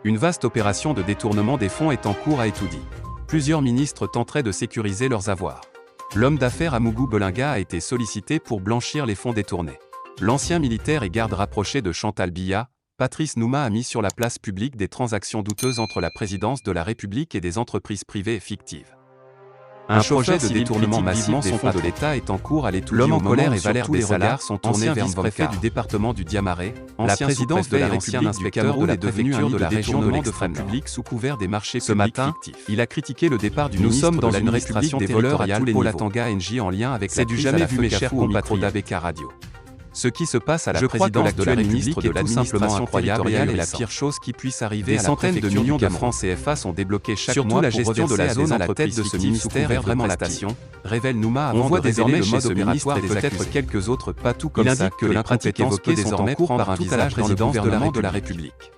Une vaste opération de détournement des fonds est en cours à Etoudi. Plusieurs ministres tenteraient de sécuriser leurs avoirs. L'homme d'affaires Amougou Belinga a été sollicité pour blanchir les fonds détournés. L'ancien militaire et garde rapproché de Chantal Biya, Patrice Nouma a mis sur la place publique des transactions douteuses entre la présidence de la République et des entreprises privées fictives. Un projet de détournement massif des fonds de l'État est en cours à l'Etoudi. L'homme en colère et Valère Bessala sont tournés vers vice-préfet du département du Diamaré, ancien présidence de la République du Cameroun est devenu un de la région de l'extrême public sous couvert des marchés publics. Ce matin, il a critiqué le départ du ministre de l'administration des voleurs à tous les niveaux. Tanga NJ en lien avec la crise à la feu Cafou au micro d'ABK Radio. Ce qui se passe à la présidence de la République est tout simplement incroyable et la pire chose qui puisse arriver. Des centaines de millions de francs CFA sont débloqués chaque mois. La gestion de la zone à la tête de ce ministère est vraiment la passion, révèle Nouma avant de désormais chez ce ministre et peut-être quelques autres pas tout comme ça. Il indique que les pratiques évoquées désormais prend par un visage dans le gouvernement de la République.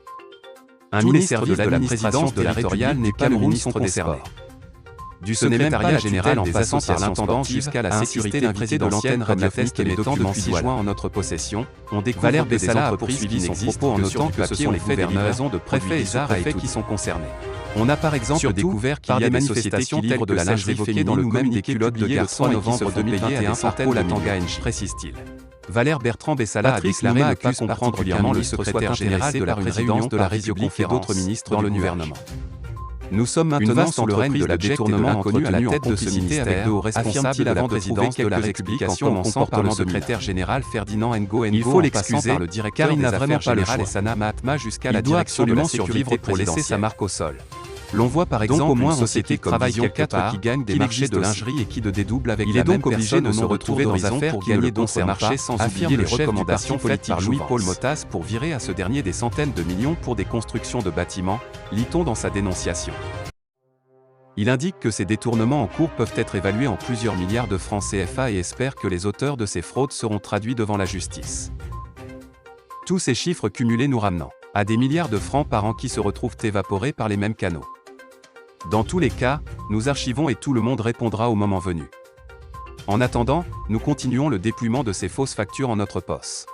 Un ministère de la présidence territoriale n'est pas le ministre des Sports. Du secrétariat général en passant par l'intendance jusqu'à la sécurité d'invités de l'antenne radiophonique et mettant depuis 10 juin en notre possession, on découvre Valère Bessala a poursuivi son propos en notant que ce sont les faits des livraisons de préfets et sous-préfets qui sont concernés. On a par exemple découvert qu'il y a des manifestations telles que la lingerie évoquée dans le même des culottes de garçons en novembre 2021 par Paul Atanga NJ, précise-t-il. Valère Bertrand Bessala a déclaré ne pas comprendre bien le secrétaire général de la présidence de la République et d'autres ministres dans le gouvernement. Nous sommes maintenant sous le règne de la détournement inconnu à la tête de ce ministère, avec de hauts responsables de la présidence de la République en commençant par le secrétaire général Ferdinand Ngo. Il faut l'excuser par le directeur des affaires générales Essana Mahatma jusqu'à la direction de la sécurité pour laisser sa marque au sol. L'on voit par exemple au moins une société qui travaille quelque part, qui gagne des marchés de lingerie et qui de dédouble avec la même personne de se retrouver dans les affaires pour gagner donc ces marchés sans oublier les recommandations faites par Louis-Paul Mottas pour virer à ce dernier des centaines de millions pour des constructions de bâtiments, lit-on dans sa dénonciation. Il indique que ces détournements en cours peuvent être évalués en plusieurs milliards de francs CFA et espère que les auteurs de ces fraudes seront traduits devant la justice. Tous ces chiffres cumulés nous ramenant à des milliards de francs par an qui se retrouvent évaporés par les mêmes canaux. Dans tous les cas, nous archivons et tout le monde répondra au moment venu. En attendant, nous continuons le dépouillement de ces fausses factures en notre poste.